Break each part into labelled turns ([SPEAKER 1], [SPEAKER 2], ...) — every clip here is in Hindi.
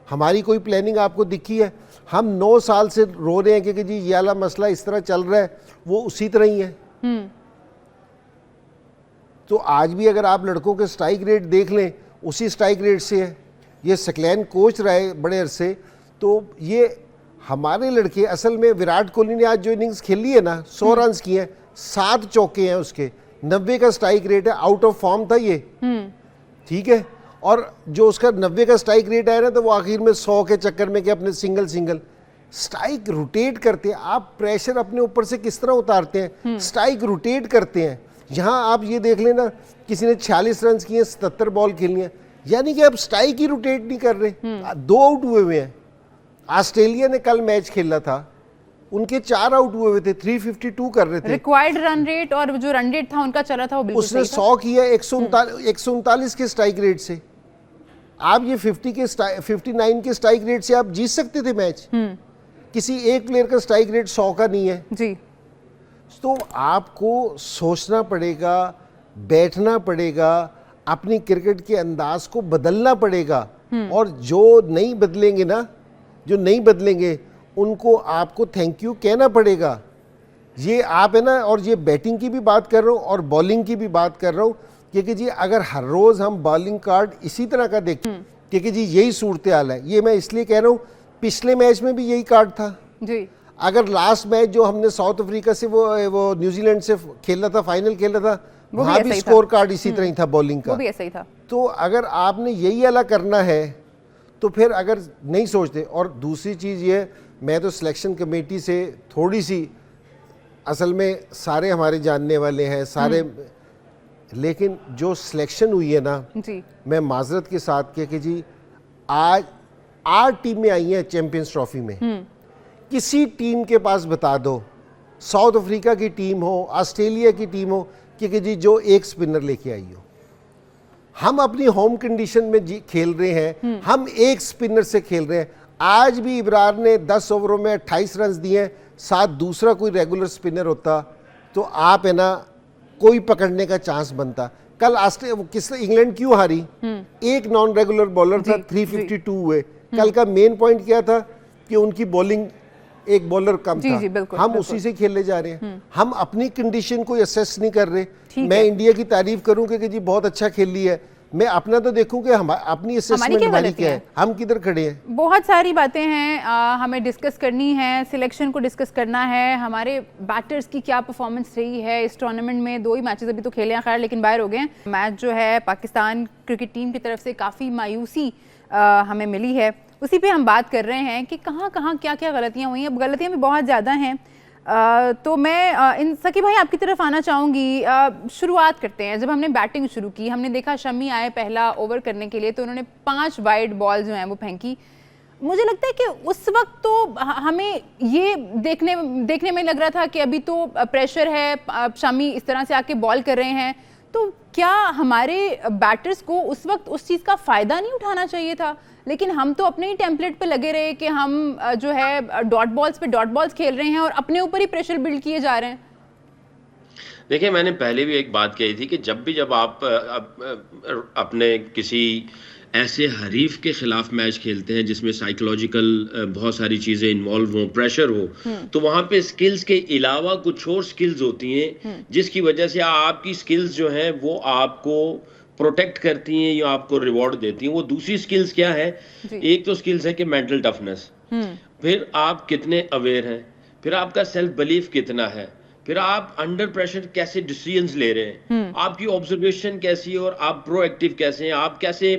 [SPEAKER 1] हमारी कोई प्लानिंग आपको दिखी है? हम 9 साल से रो रहे हैं कि जी ये वाला मसला इस तरह चल रहा है, वो उसी तरह ही है। तो आज भी अगर आप लड़कों के स्ट्राइक रेट देख लें, उसी स्ट्राइक रेट से है। ये सकलैन कोच रहा है बड़े अरसे, तो ये हमारे लड़के, असल में विराट कोहली ने आज जो इनिंग्स खेली है ना, 100 रन किए हैं, 7 चौके हैं उसके, 90 का स्ट्राइक रेट है, आउट ऑफ फॉर्म था ये, ठीक है। और जो उसका 90 का स्ट्राइक रेट आया ना, तो वो आखिर में 100 के चक्कर में कि अपने सिंगल स्ट्राइक रोटेट करते हैं। आप प्रेशर अपने ऊपर से किस तरह उतारते हैं? स्ट्राइक रोटेट करते हैं। यहाँ आप ये देख लेना, किसी ने 46 रन किए, 77 बॉल खेलनी है, यानी कि आप स्ट्राइक ही रोटेट नहीं कर रहे। 2 आउट हुए हुए हैं। ऑस्ट्रेलिया ने कल मैच खेला था, उनके 4 आउट हुए हुए थे, 352 कर रहे थे
[SPEAKER 2] रिक्वायर्ड रन रेट, और जो रन रेट था उनका चला था वो बिल्कुल
[SPEAKER 1] उसने 100 किया 139 के स्ट्राइक रेट से। आप ये 59 के स्ट्राइक रेट से आप जीत सकते थे मैच। किसी एक प्लेयर का स्ट्राइक रेट 100 का नहीं है
[SPEAKER 2] जी।
[SPEAKER 1] तो आपको सोचना पड़ेगा, बैठना पड़ेगा, अपनी क्रिकेट के अंदाज को बदलना पड़ेगा। और जो नहीं बदलेंगे ना, जो नहीं बदलेंगे, उनको आपको थैंक यू कहना पड़ेगा। ये आप है ना, और ये बैटिंग की भी बात कर रहा हूँ और बॉलिंग की भी बात कर रहा हूँ, क्योंकि जी अगर हर रोज़ हम बॉलिंग कार्ड इसी तरह का देखें, क्योंकि जी यही सूरत हाल है। ये मैं इसलिए कह रहा हूँ, पिछले मैच में भी यही कार्ड था
[SPEAKER 2] जी।
[SPEAKER 1] अगर लास्ट मैच जो हमने साउथ अफ्रीका से वो न्यूजीलैंड से खेला था, फाइनल खेला था, वहाँ भी स्कोर कार्ड इसी तरह ही था बॉलिंग का,
[SPEAKER 2] वो भी ऐसा ही था।
[SPEAKER 1] तो अगर आपने यही वाला करना है तो फिर अगर नहीं सोचते। और दूसरी चीज़ ये, मैं तो सिलेक्शन कमेटी से थोड़ी सी, असल में सारे हमारे जानने वाले हैं सारे, लेकिन जो सिलेक्शन हुई है ना
[SPEAKER 2] जी,
[SPEAKER 1] मैं माजरत के साथ कह कि जी आज 8 टीमें आई हैं चैंपियंस ट्रॉफी में। किसी टीम के पास बता दो, साउथ अफ्रीका की टीम हो, ऑस्ट्रेलिया की टीम हो, कि जी जो एक स्पिनर लेके आई हो। हम अपनी होम कंडीशन में खेल रहे हैं, हम एक स्पिनर से खेल रहे हैं। आज भी इब्रार ने 10 ओवरों में 28 रन दिए, साथ दूसरा कोई रेगुलर स्पिनर होता तो आप है ना कोई पकड़ने का चांस बनता। कल इंग्लैंड क्यों हारी? एक नॉन रेगुलर बॉलर था, 352 हुए। कल का मेन पॉइंट क्या था कि उनकी बॉलिंग, एक बॉलर कम था। हम
[SPEAKER 2] बिल्कुल।
[SPEAKER 1] उसी से खेलने जा रहे हैं। हम अपनी कंडीशन को असेस नहीं कर रहे। मैं इंडिया की तारीफ करूं कि जी बहुत अच्छा खेल लिया है, मैं अपना तो देखूं कि हम अपनी असेसमेंट हमारी क्या है, हम किधर खड़े हैं।
[SPEAKER 2] बहुत सारी बातें हैं हमें डिस्कस करनी है, सिलेक्शन को डिस्कस करना है, हमारे बैटर्स की क्या परफॉर्मेंस रही है इस टूर्नामेंट में। 2 ही मैचेस अभी तो खेले हैं खैर, लेकिन बाहर हो गए हैं। मैच जो है पाकिस्तान क्रिकेट टीम की तरफ से काफ़ी मायूसी हमें मिली है, उसी पे हम बात कर रहे हैं कि कहाँ क्या गलतियाँ हुई हैं। अब गलतियाँ भी बहुत ज़्यादा हैं। तो मैं इन सकी भाई आपकी तरफ आना चाहूँगी। शुरुआत करते हैं। जब हमने बैटिंग शुरू की, हमने देखा शमी आए पहला ओवर करने के लिए, तो उन्होंने 5 वाइड बॉल जो हैं वो फेंकी। मुझे लगता है कि उस वक्त तो हमें ये देखने में लग रहा था कि अभी तो प्रेशर है, शमी इस तरह से आके बॉल कर रहे हैं, तो क्या हमारे बैटर्स को उस वक्त उस चीज़ का फ़ायदा नहीं उठाना चाहिए था? लेकिन हम तो अपने ही टेम्पलेट पे लगे रहे कि हम जो है डॉट बॉल्स खेल रहे हैं और अपने ऊपर ही प्रेशर बिल्ड किए जा रहे हैं।
[SPEAKER 3] देखिए, मैंने पहले भी एक बात कही थी कि जब आप अपने किसी ऐसे हरीफ के खिलाफ मैच खेलते हैं जिसमें साइकोलॉजिकल बहुत सारी चीजें इन्वॉल्व हो, प्रेशर हो, तो वहां पे स्किल्स के अलावा कुछ और स्किल्स होती हैं जिसकी वजह से आपकी स्किल्स जो हैं वो आपको प्रोटेक्ट करती हैं या आपको रिवॉर्ड देती हैं। वो दूसरी स्किल्स क्या है? एक तो स्किल्स है कि मेंटल टफनेस, फिर आप कितने अवेयर हैं, फिर आपका सेल्फ बिलीफ कितना है, फिर आप अंडर प्रेशर कैसे डिसीजंस ले रहे हैं, आपकी ऑब्जर्वेशन कैसी है और आप प्रोएक्टिव कैसे हैं, आप कैसे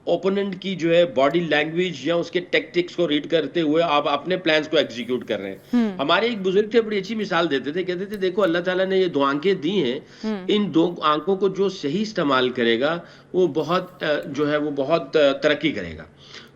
[SPEAKER 3] ओपोनेंट की जो है बॉडी लैंग्वेज या उसके टैक्टिक्स को रीड करते हुए आप अपने प्लान्स को एग्जीक्यूट कर रहे हैं। हमारे एक बुजुर्ग थे, बड़ी अच्छी मिसाल देते थे, कहते थे देखो अल्लाह ताला ने ये 2 आंखें दी हैं, इन 2 आंखों को जो सही इस्तेमाल करेगा वो बहुत जो है वो बहुत तरक्की करेगा।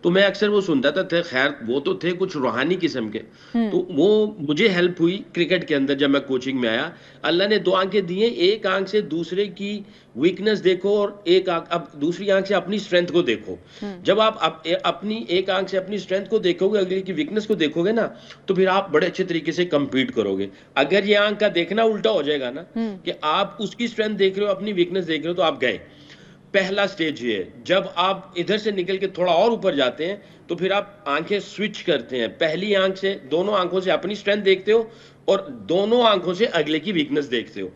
[SPEAKER 3] तो मैं अक्सर वो सुनता था, खैर वो तो थे कुछ रूहानी किस्म के, तो वो मुझे हेल्प हुई क्रिकेट के अंदर जब मैं कोचिंग में आया। अल्लाह ने 2 आंखें दी हैं, एक आंख से दूसरे की वीकनेस देखो और एक आंख अब दूसरी आंख से अपनी स्ट्रेंथ को देखो। जब आप अपनी एक आंख से अपनी स्ट्रेंथ को देखोगे, अगले की वीकनेस को देखोगे ना, तो फिर आप बड़े अच्छे तरीके से कंपीट करोगे। अगर ये आंख का देखना उल्टा हो जाएगा ना कि आप उसकी स्ट्रेंथ देख रहे हो, अपनी वीकनेस देख रहे हो, तो आप गए। पहला स्टेज ये है। जब आप इधर से निकल के थोड़ा और ऊपर जाते हैं तो फिर आप आंखें स्विच करते हैं। पहली आंख से, दोनों आंखों से अपनी स्ट्रेंथ देखते हो और दोनों आंखों से अगले की वीकनेस देखते हो।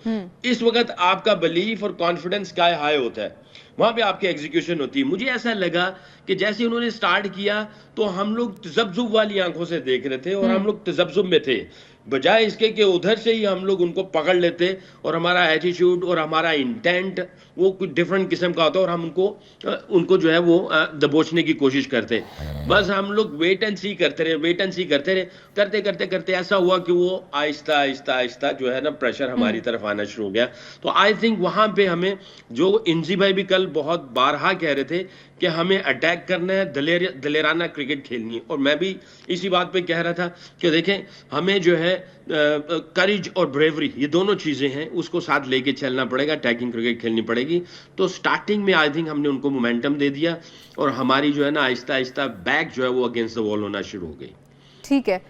[SPEAKER 3] इस वक्त आपका बिलीफ और कॉन्फिडेंस स्काई हाई होता है, वहां पे आपकी एग्जीक्यूशन होती है। मुझे ऐसा लगा कि जैसे उन्होंने स्टार्ट किया तो हम लोग तजब्जुब वाली आंखों से देख रहे थे और हम लोग तजब्जुब में थे, बजाय इसके कि उधर से ही हम लोग उनको पकड़ लेते और हमारा एटीट्यूड और हमारा इंटेंट वो कुछ डिफरेंट किस्म का होता है और हम उनको जो है वो दबोचने की कोशिश करते। बस हम लोग वेट एंड सी करते रहे, वेट एंड सी करते रहे, करते करते करते ऐसा हुआ कि वो आहिस्ता आहिस्ता आहिस्ता जो है ना प्रेशर हमारी तरफ आना शुरू हो गया। तो आई थिंक वहां पे हमें, जो इंजी भाई भी कल बहुत बारहा कह रहे थे कि हमें अटैक करना है, दलेराना क्रिकेट खेलनी है, और मैं भी इसी बात पे कह रहा था कि देखें हमें जो है करेज और ब्रेवरी, ये दोनों चीजें हैं, उसको साथ लेके चलना पड़ेगा, अटैकिंग क्रिकेट खेलनी पड़ेगी। तो स्टार्टिंग में आई थिंक हमने उनको मोमेंटम दे दिया और हमारी जो है ना आहिस्ता आहिस्ता बैक जो है वो अगेंस्ट द वॉल होना शुरू हो गई।
[SPEAKER 2] ठीक है,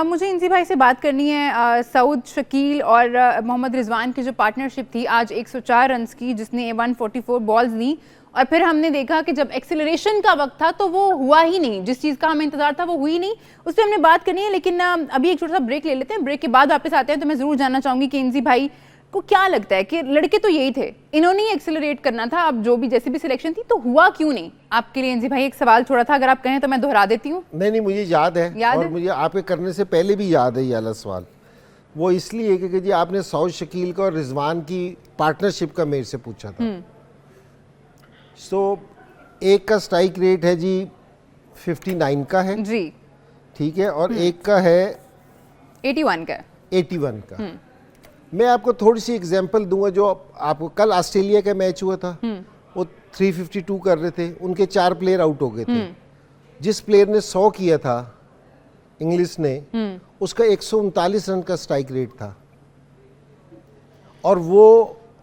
[SPEAKER 2] मुझे इंजी भाई से बात करनी है। सऊद, शकील और मोहम्मद रिजवान की जो पार्टनरशिप थी आज 104 रन की, जिसने 144 बॉल्स ली, और फिर हमने देखा कि जब एक्सेलरेशन का वक्त था तो वो हुआ ही नहीं, जिस चीज़ का हमें इंतजार था वो हुई नहीं। उस पर हमने बात करनी है, लेकिन अभी एक छोटा सा ब्रेक ले लेते हैं। ब्रेक के बाद वापस आते हैं तो मैं ज़रूर जानना चाहूँगी कि इंजी भाई को क्या लगता है कि लड़के तो यही थे, इन्होंने ही एक्सेलरेट करना था, अब जो भी जैसी भी सिलेक्शन थी, तो हुआ क्यों नहीं? आपके लिए इंजी भाई एक सवाल छोड़ा था, अगर आप कहें तो मैं दोहरा देती हूँ।
[SPEAKER 1] नहीं, मुझे याद है और मुझे आपके करने से पहले भी याद है ये वाला सवाल। वो इसलिए क्योंकि जी आपने सऊद, शकील का और रिजवान की पार्टनरशिप का मेरे से पूछा था। तो एक का स्ट्राइक रेट है जी 59 का है
[SPEAKER 2] जी,
[SPEAKER 1] ठीक है, और एक का है
[SPEAKER 2] 81 का।
[SPEAKER 1] 81 का। मैं आपको थोड़ी सी एग्जांपल दूंगा। जो आपको कल ऑस्ट्रेलिया का मैच हुआ था, वो 352 कर रहे थे, उनके 4 प्लेयर आउट हो गए थे। जिस प्लेयर ने 100 किया था इंग्लिश ने, उसका 139 रन का स्ट्राइक रेट था और वो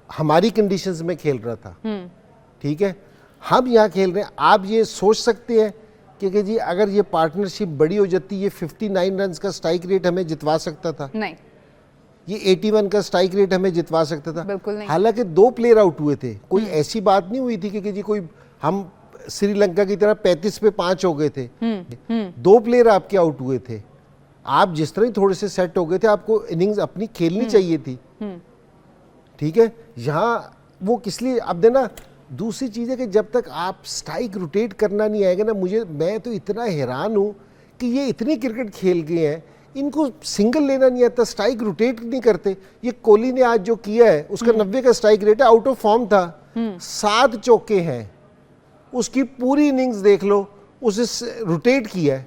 [SPEAKER 1] हमारी कंडीशंस में खेल रहा था। ठीक है, हम यहाँ खेल रहे हैं। आप ये सोच सकते हैं कि जी अगर ये पार्टनरशिप बड़ी हो जाती, ये 59 रन का स्ट्राइक रेट हमें जितवा सकता था?
[SPEAKER 2] नहीं।
[SPEAKER 1] ये 81 का स्ट्राइक रेट हमें जितवा सकता था?
[SPEAKER 2] बिल्कुल नहीं।
[SPEAKER 1] हालांकि 2 प्लेयर आउट हुए थे, कोई ऐसी बात नहीं हुई थी कि जी कोई हम श्रीलंका की तरह 35 पे 5 हो गए थे। 2 प्लेयर आपके आउट हुए थे। आप जिस तरह थोड़े से सेट हो गए थे, आपको इनिंग्स अपनी खेलनी चाहिए थी। ठीक है, यहाँ वो किस लिए अब देना। दूसरी चीज़ है कि जब तक आप स्ट्राइक रोटेट करना नहीं आएगा ना, मैं तो इतना हैरान हूँ कि ये इतनी क्रिकेट खेल गए हैं, इनको सिंगल लेना नहीं आता, स्ट्राइक रोटेट नहीं करते। ये कोहली ने आज जो किया है उसका 90 का स्ट्राइक रेट है, आउट ऑफ फॉर्म था, 7 चौके हैं, उसकी पूरी इनिंग्स देख लो, उसे रोटेट किया है।